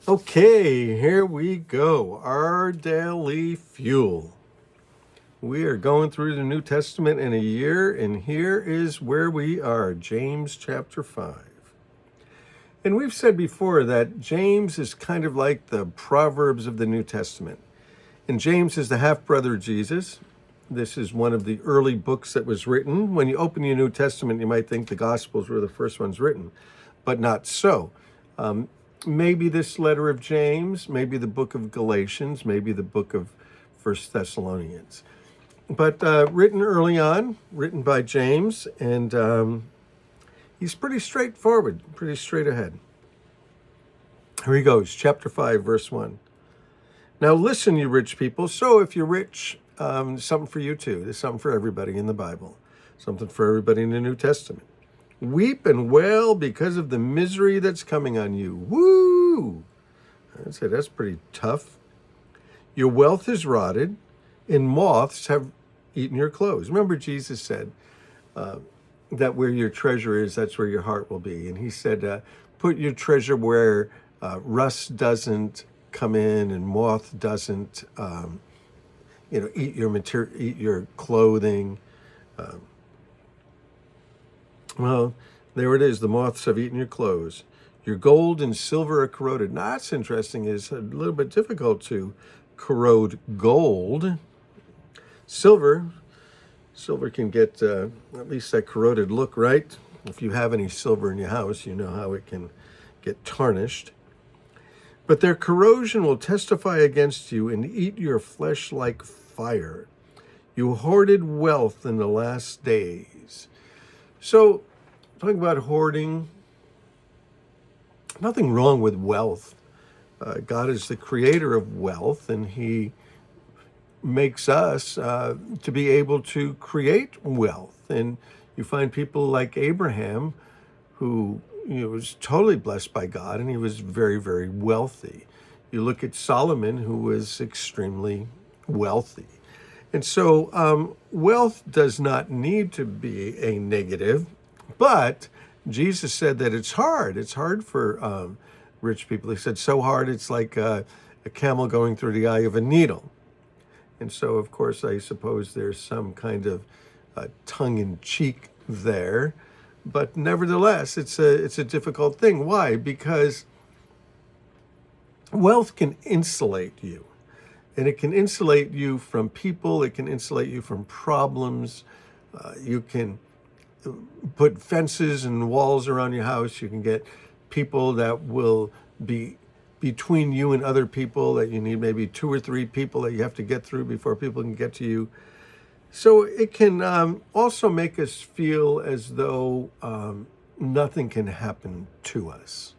Okay, here we go. Our daily fuel. We are going through the New Testament in a year, and here is where we are, James chapter 5. And we've said before that James is kind of like the Proverbs of the New Testament. And James is the half-brother of Jesus. This is one of the early books that was written. When you open your New Testament, you might think the Gospels were the first ones written, but not so. Maybe this letter of James, maybe the book of Galatians, maybe the book of First Thessalonians. But written early on, written by James, and he's pretty straightforward, pretty straight ahead. Here he goes, chapter 5, verse 1. Now listen, you rich people. So if you're rich, something for you too. There's something for everybody in the Bible, something for everybody in the New Testament. Weep and wail because of the misery that's coming on you. Woo! I'd say that's pretty tough. Your wealth is rotted, and moths have eaten your clothes. Remember, Jesus said that where your treasure is, that's where your heart will be. And he said, put your treasure where rust doesn't come in and moth doesn't, eat your material, eat your clothing. Well, there it is. The moths have eaten your clothes. Your gold and silver are corroded. Now, that's interesting. It's a little bit difficult to corrode gold. Silver can get at least that corroded look, right? If you have any silver in your house, you know how it can get tarnished. But their corrosion will testify against you and eat your flesh like fire. You hoarded wealth in the last days. So, talking about hoarding, nothing wrong with wealth. God is the creator of wealth, and he makes us to be able to create wealth. And you find people like Abraham, who was totally blessed by God, and he was very, very wealthy. You look at Solomon, who was extremely wealthy. And so wealth does not need to be a negative, but Jesus said that it's hard. It's hard for rich people. He said so hard it's like a camel going through the eye of a needle. And so, of course, I suppose there's some kind of tongue-in-cheek there. But nevertheless, it's a difficult thing. Why? Because wealth can insulate you. And it can insulate you from people. It can insulate you from problems. You can put fences and walls around your house. You can get people that will be between you and other people, that you need maybe 2 or 3 people that you have to get through before people can get to you. So it can also make us feel as though nothing can happen to us.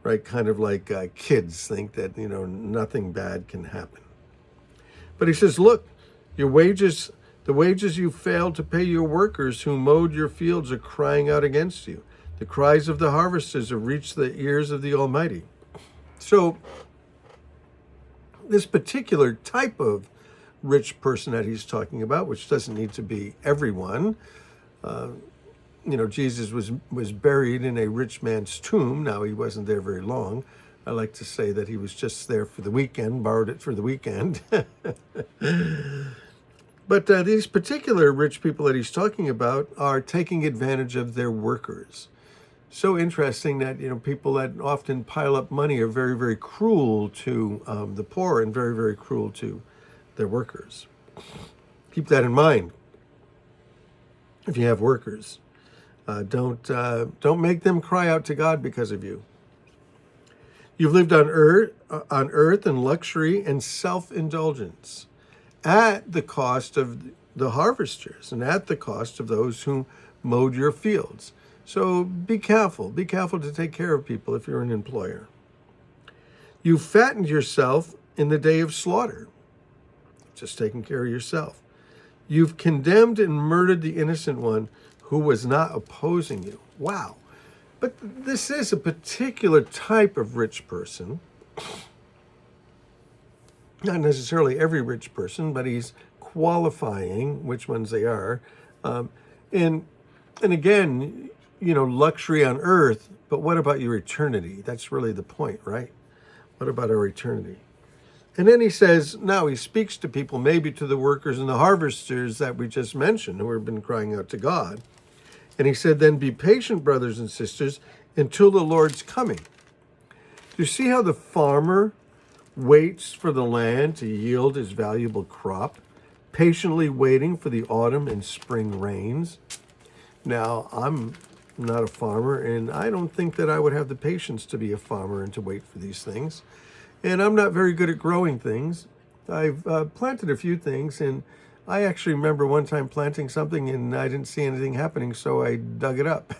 Right, kind of like kids think that, nothing bad can happen. But he says, look, the wages you failed to pay your workers who mowed your fields are crying out against you. The cries of the harvesters have reached the ears of the Almighty. So this particular type of rich person that he's talking about, which doesn't need to be everyone, Jesus was buried in a rich man's tomb. Now, he wasn't there very long. I like to say that he was just there for the weekend, borrowed it for the weekend. But these particular rich people that he's talking about are taking advantage of their workers. So interesting that, people that often pile up money are very, very cruel to the poor and very, very cruel to their workers. Keep that in mind if you have workers. Don't make them cry out to God because of you. You've lived on earth in luxury and self-indulgence at the cost of the harvesters and at the cost of those who mowed your fields. So be careful. Be careful to take care of people if you're an employer. You fattened yourself in the day of slaughter, just taking care of yourself. You've condemned and murdered the innocent one who was not opposing you. Wow. But this is a particular type of rich person. Not necessarily every rich person, but he's qualifying which ones they are. And again, luxury on earth, but what about your eternity? That's really the point, right? What about our eternity? And then he says, now he speaks to people, maybe to the workers and the harvesters that we just mentioned, who have been crying out to God. And he said, then be patient, brothers and sisters, until the Lord's coming. Do you see how the farmer waits for the land to yield his valuable crop, patiently waiting for the autumn and spring rains? Now, I'm not a farmer, and I don't think that I would have the patience to be a farmer and to wait for these things. And I'm not very good at growing things. I've planted a few things, and I actually remember one time planting something and I didn't see anything happening, so I dug it up.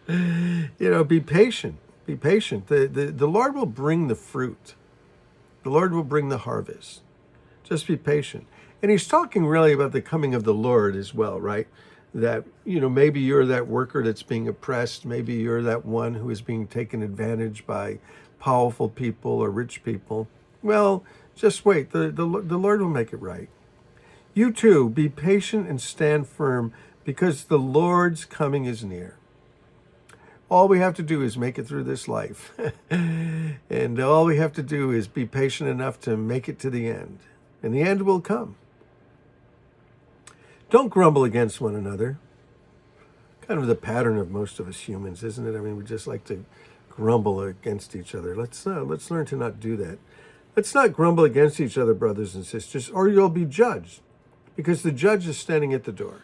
Be patient. Be patient. The Lord will bring the fruit. The Lord will bring the harvest. Just be patient. And he's talking really about the coming of the Lord as well, right? That, maybe you're that worker that's being oppressed. Maybe you're that one who is being taken advantage by powerful people or rich people. Well, just wait. The Lord will make it right. You too, be patient and stand firm, because the Lord's coming is near. All we have to do is make it through this life. And all we have to do is be patient enough to make it to the end. And the end will come. Don't grumble against one another. Kind of the pattern of most of us humans, isn't it? I mean, we just like to grumble against each other. Let's learn to not do that. Let's not grumble against each other, brothers and sisters, or you'll be judged, because the judge is standing at the door.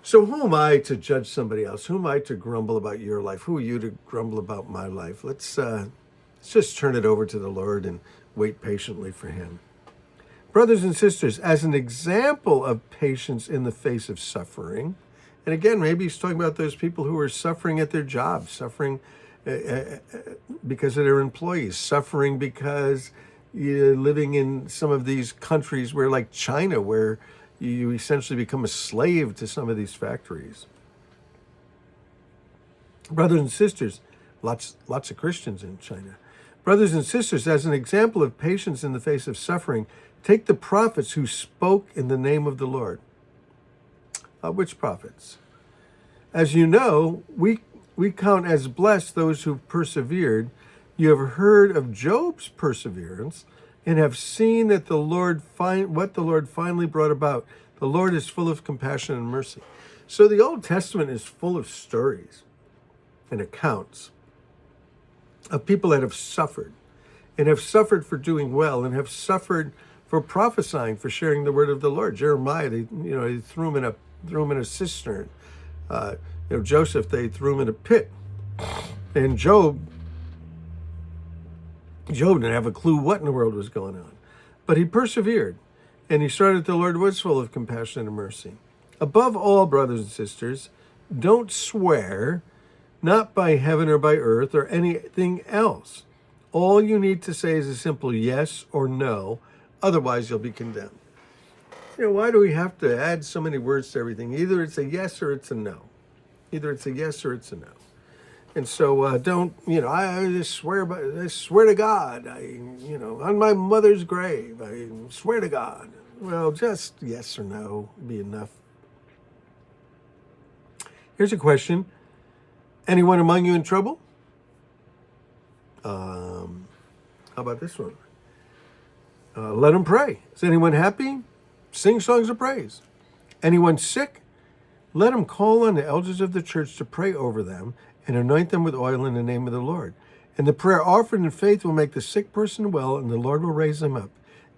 So who am I to judge somebody else? Who am I to grumble about your life? Who are you to grumble about my life? Let's just turn it over to the Lord and wait patiently for him. Brothers and sisters, as an example of patience in the face of suffering, and again, maybe he's talking about those people who are suffering at their jobs, suffering because of their employees, suffering because you're living in some of these countries where, like China, where you essentially become a slave to some of these factories. Brothers and sisters, lots of Christians in China. Brothers and sisters, as an example of patience in the face of suffering, take the prophets who spoke in the name of the Lord. Which prophets? As you know, we count as blessed those who persevered. You have heard of Job's perseverance and have seen that what the Lord finally brought about. The Lord is full of compassion and mercy. So the Old Testament is full of stories and accounts of people that have suffered, and have suffered for doing well, and have suffered for prophesying, for sharing the word of the Lord. Jeremiah, they threw him in a cistern. Joseph, they threw him in a pit. And Job didn't have a clue what in the world was going on. But he persevered, and he started the Lord was full of compassion and mercy. Above all, brothers and sisters, don't swear, not by heaven or by earth or anything else. All you need to say is a simple yes or no, otherwise you'll be condemned. Why do we have to add so many words to everything? Either it's a yes or it's a no. Either it's a yes or it's a no. And so I just swear to God, on my mother's grave, I swear to God. Well, just yes or no be enough. Here's a question. Anyone among you in trouble? How about this one? Let them pray. Is anyone happy? Sing songs of praise. Anyone sick? Let them call on the elders of the church to pray over them and anoint them with oil in the name of the Lord. And the prayer offered in faith will make the sick person well, and the Lord will raise them up.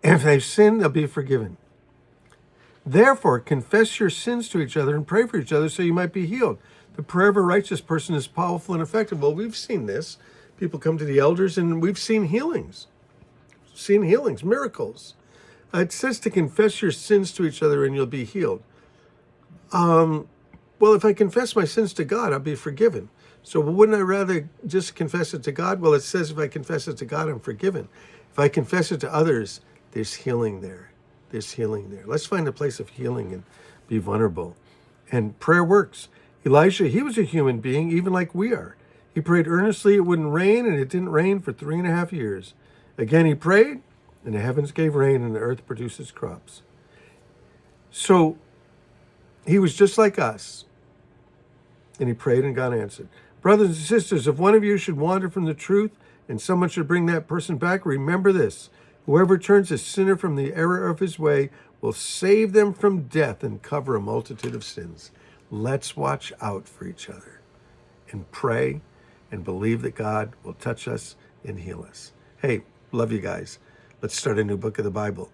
And if they've sinned, they'll be forgiven. Therefore, confess your sins to each other and pray for each other so you might be healed. The prayer of a righteous person is powerful and effective. Well, we've seen this. People come to the elders, and we've seen healings. Miracles. It says to confess your sins to each other and you'll be healed. Well, if I confess my sins to God, I'll be forgiven. So wouldn't I rather just confess it to God? Well, it says if I confess it to God, I'm forgiven. If I confess it to others, there's healing there. Let's find a place of healing and be vulnerable. And prayer works. Elijah, he was a human being, even like we are. He prayed earnestly it wouldn't rain, and it didn't rain for 3.5 years. Again, he prayed, and the heavens gave rain, and the earth produces crops. So he was just like us. And he prayed, and God answered. Brothers and sisters, if one of you should wander from the truth and someone should bring that person back, remember this: whoever turns a sinner from the error of his way will save them from death and cover a multitude of sins. Let's watch out for each other and pray and believe that God will touch us and heal us. Hey, love you guys. Let's start a new book of the Bible.